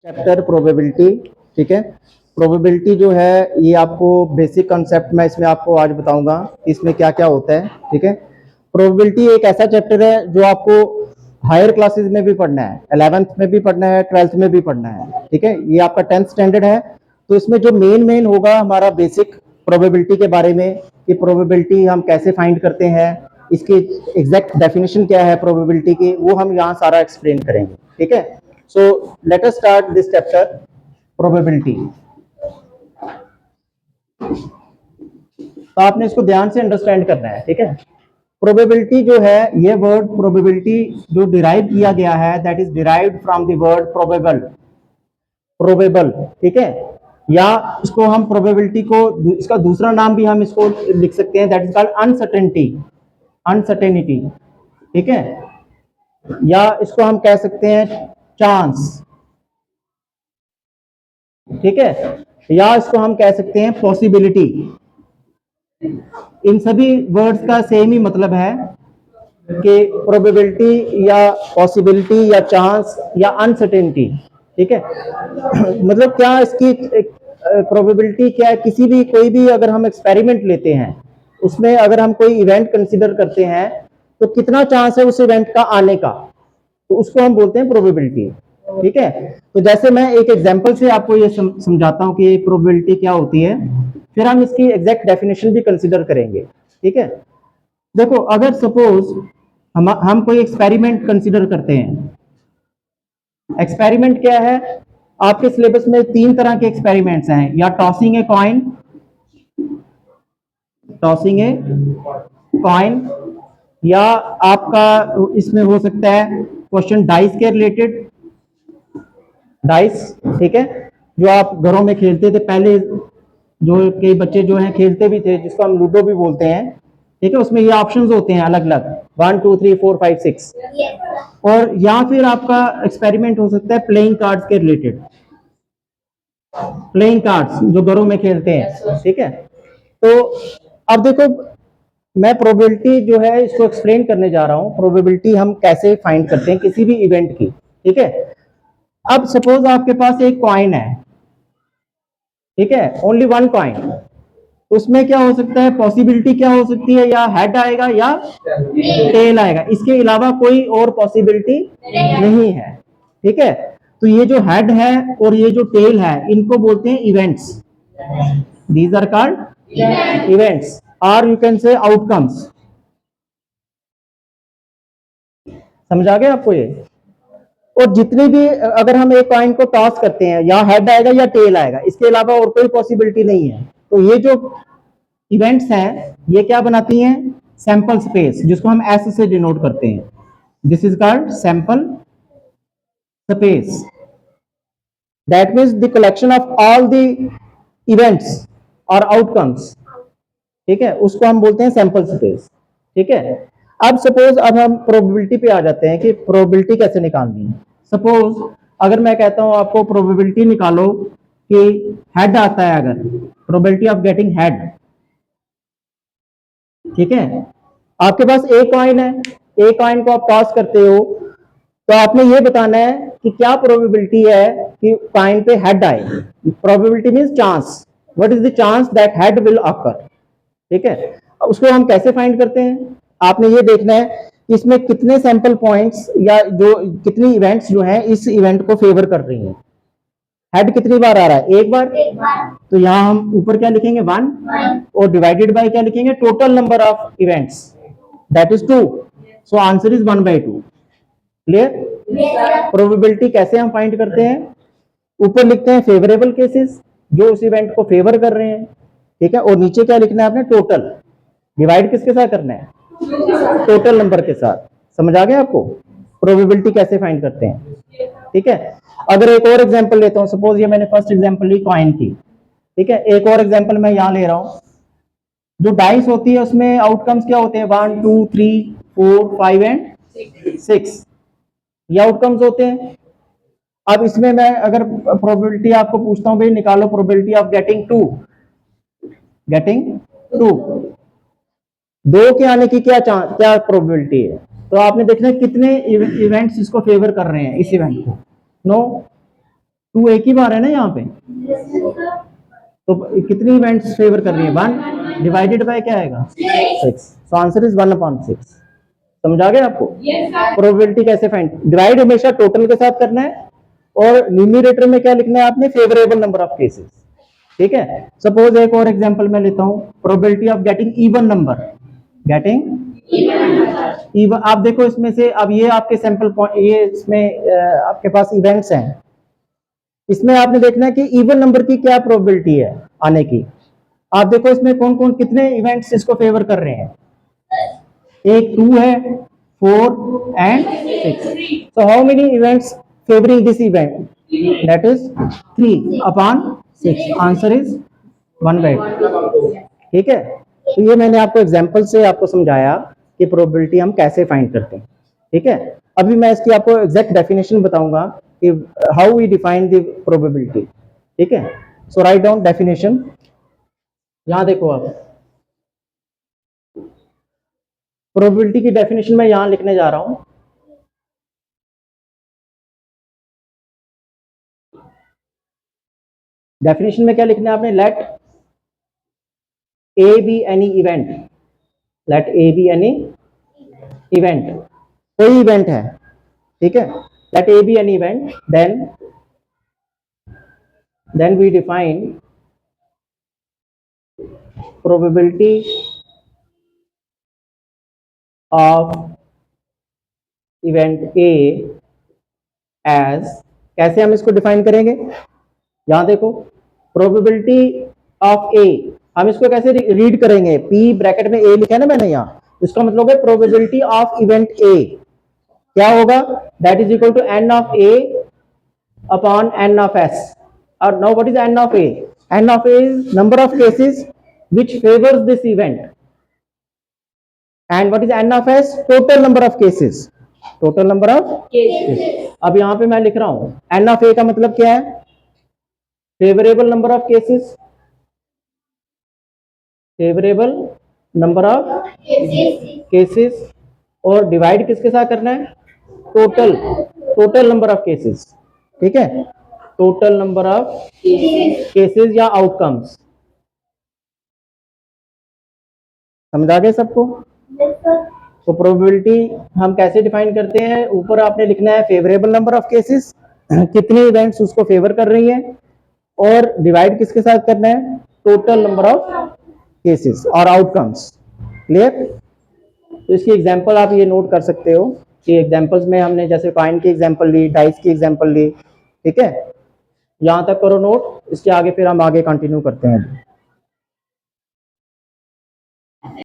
Chapter probability. ठीक है, probability जो है ये आपको बेसिक कंसेप्ट मैं इसमें आपको आज बताऊंगा इसमें क्या क्या होता है। ठीक है, प्रोबेबिलिटी एक ऐसा चैप्टर है जो आपको हायर क्लासेस में भी पढ़ना है, 11th में भी पढ़ना है, 12th में भी पढ़ना है। ठीक है, ये आपका 10th स्टैंडर्ड है, तो इसमें जो मेन होगा हमारा बेसिक प्रोबेबिलिटी के बारे में कि प्रोबेबिलिटी हम कैसे फाइंड करते हैं, इसकी एग्जैक्ट डेफिनेशन क्या है प्रोबेबिलिटी की, वो हम यहाँ सारा एक्सप्लेन करेंगे। ठीक है, so let us start this chapter probability। तो आपने इसको ध्यान से अंडरस्टैंड करना है। ठीक है, प्रोबेबिलिटी जो है ये वर्ड प्रोबेबिलिटी जो डिराइव किया गया है that is derived from the word probable. Probable, ठीक है, या इसको हम प्रोबेबिलिटी को इसका दूसरा नाम भी हम इसको लिख सकते हैं that is called uncertainty. Uncertainty, ठीक है, या इसको हम कह सकते हैं चांस। ठीक है, या इसको हम कह सकते हैं पॉसिबिलिटी। इन सभी वर्ड्स का सेम ही मतलब है कि प्रोबेबिलिटी या पॉसिबिलिटी या चांस या अनसर्टेनिटी। ठीक है, मतलब क्या इसकी प्रोबेबिलिटी क्या है, किसी भी कोई भी अगर हम एक्सपेरिमेंट लेते हैं उसमें अगर हम कोई इवेंट कंसीडर करते हैं तो कितना चांस है उस इवेंट का आने का, तो उसको हम बोलते हैं प्रोबेबिलिटी। ठीक है, तो जैसे मैं एक एग्जांपल से आपको ये समझाता हूं कि प्रोबेबिलिटी क्या होती है, फिर हम इसकी एग्जैक्ट डेफिनेशन भी कंसीडर करेंगे। ठीक है, देखो अगर सपोज हम कोई एक्सपेरिमेंट कंसीडर करते हैं। एक्सपेरिमेंट क्या है, आपके सिलेबस में 3 तरह के एक्सपेरिमेंट्स हैं, या tossing a coin, tossing a coin, या आपका इसमें हो सकता है क्वेश्चन डाइस के रिलेटेड, डाइस। ठीक है, जो आप घरों में खेलते थे पहले, जो कई बच्चे जो हैं खेलते भी थे, जिसको हम लूडो भी बोलते हैं। ठीक है, उसमें ये ऑप्शंस होते हैं अलग अलग 1 2 3 4 5 6। और या फिर आपका एक्सपेरिमेंट हो सकता है प्लेइंग कार्ड्स के रिलेटेड, प्लेइंग कार्ड्स जो घरों में खेलते हैं। ठीक है, तो अब देखो मैं प्रोबेबिलिटी जो है इसको एक्सप्लेन करने जा रहा हूं, प्रोबेबिलिटी हम कैसे फाइंड करते हैं किसी भी इवेंट की। ठीक है, अब सपोज आपके पास एक कॉइन है, ठीक है, ओनली वन कॉइन, उसमें क्या हो सकता है, पॉसिबिलिटी क्या हो सकती है, या हेड आएगा या टेल आएगा, इसके अलावा कोई और पॉसिबिलिटी नहीं है। ठीक है, तो ये जो हेड है और ये जो टेल है इनको बोलते हैं events. These are called events, और यू कैन से आउटकम्स। समझ आ गया आपको ये? और जितनी भी अगर हम एक कॉइन को टॉस करते हैं, या हेड आएगा या टेल आएगा, इसके अलावा और कोई पॉसिबिलिटी नहीं है, तो ये जो इवेंट्स हैं ये क्या बनाती हैं, सैंपल स्पेस, जिसको हम एस से डिनोट करते हैं। This is called sample space, that means the collection of all the events और आउटकम्स। ठीक है, उसको हम बोलते हैं सैंपल स्पेस। ठीक है, अब सपोज अब हम प्रोबेबिलिटी पे आ जाते हैं कि प्रोबेबिलिटी कैसे निकालनी है। सपोज अगर मैं कहता हूं आपको प्रोबेबिलिटी निकालो कि हेड आता है, अगर प्रोबेबिलिटी ऑफ गेटिंग हेड। ठीक है, आपके पास एक कॉइन है, एक कॉइन को आप टॉस करते हो, तो आपने ये बताना है कि क्या प्रोबेबिलिटी है कि कॉइन पे हेड आए। Probability means chance, what is the chance that head will occur. ठीक है, उसको हम कैसे फाइंड करते हैं, आपने ये देखना है कि इसमें कितने सैंपल पॉइंट्स या जो कितनी इवेंट्स जो हैं इस इवेंट को फेवर कर रही हैं। हेड कितनी बार आ रहा है, एक बार, तो यहां हम ऊपर क्या लिखेंगे 1, और डिवाइडेड बाय क्या लिखेंगे, total number of events that is 2। So answer is 1/2। Clear? Probability कैसे हम फाइंड करते हैं, ऊपर लिखते हैं फेवरेबल केसेस जो उस इवेंट को फेवर कर रहे हैं। ठीक है, और नीचे क्या लिखना है आपने, टोटल। डिवाइड किसके साथ करना है, टोटल नंबर के साथ। समझ आ गया आपको प्रोबेबिलिटी कैसे फाइंड करते हैं? ठीक है, अगर एक और एग्जांपल लेता हूं, सपोज ये मैंने फर्स्ट एग्जांपल ली कॉइन की। ठीक है, एक और एग्जांपल मैं यहां ले रहा हूं, जो डाइस होती है उसमें आउटकम्स क्या होते हैं, 1 2 3 4 5 एंड 6, ये आउटकम्स होते हैं। अब इसमें मैं अगर प्रोबेबिलिटी आपको पूछता हूं भाई निकालो प्रोबेबिलिटी ऑफ गेटिंग 2, गेटिंग 2, 2 के आने की क्या प्रोबेबिलिटी है, तो आपने देखना है कितने इवेंट्स इसको फेवर कर रहे हैं, इस इवेंट को। नो, 2 एक ही बार है ना यहाँ पे, तो कितनी इवेंट्स फेवर कर रही है? 1 डिवाइडेड बाय क्या आएगा? 6। So answer is 1/6। समझ आ गया आपको? प्रोबेबिलिटी कैसे फाइंड? डिवाइड हमेशा टोटल के साथ करना है और न्यूमरेटर में क्या लिखना है आपने? Favourable number of cases. ठीक है, सपोज एक और एग्जांपल मैं लेता हूं, probability of getting even number, getting even. आप देखो इसमें से, अब ये आपके सैंपल पॉइंट, ये इसमें आपके पास इवेंट्स हैं, इसमें आपने देखना है कि इवन नंबर की क्या प्रोबेबिलिटी है आने की। आप देखो इसमें कौन कौन कितने इवेंट्स इसको फेवर कर रहे हैं? एक 2 है, 4 and 6। So how many events favouring this event? That is 3/6। Answer is 1/2। ठीक है, तो ये मैंने आपको एग्जांपल से आपको समझाया कि प्रोबेबिलिटी हम कैसे फाइंड करते हैं। ठीक है, अभी मैं इसकी आपको एग्जैक्ट डेफिनेशन बताऊंगा कि how we define the probability. ठीक है, सो राइट डाउन डेफिनेशन। यहां देखो आप, प्रोबेबिलिटी की डेफिनेशन मैं यहां लिखने जा रहा हूं। डेफिनेशन में क्या लिखना है आपने? Let A be any event, let A be any event, कोई इवेंट है, ठीक है, let A be any event, then we define probability of event A as, कैसे हम इसको डिफाइन करेंगे? यहां देखो, प्रोबेबिलिटी ऑफ ए, हम इसको कैसे रीड करेंगे? P ब्रैकेट में A लिखा है ना मैंने यहाँ, इसका मतलब है प्रोबेबिलिटी ऑफ इवेंट A क्या होगा? That is equal to n of A upon n of S। और now what is n of A? n of A is number of cases which favors this event, and what is n of S? total number of cases, total number of cases। अब यहां पे मैं लिख रहा हूं n of A का मतलब क्या है? Favourable number of cases, favourable number of cases, और डिवाइड किसके साथ करना है? Total, total number of cases. ठीक है, टोटल नंबर ऑफ केसेस या आउटकम्स। समझ आ गया सबको? तो प्रोबेबिलिटी हम कैसे डिफाइन करते हैं? ऊपर आपने लिखना है फेवरेबल नंबर ऑफ केसेस, कितने इवेंट्स उसको फेवर कर रही हैं, और डिवाइड किसके साथ करना है? टोटल नंबर ऑफ केसेस और आउटकम्स। क्लियर? तो इसकी एग्जांपल आप ये नोट कर सकते हो कि एग्जांपल्स में हमने जैसे कॉइन की एग्जांपल ली, डाइस की एग्जांपल ली। ठीक है, यहां तक करो नोट, इसके आगे फिर हम आगे कंटिन्यू करते हैं।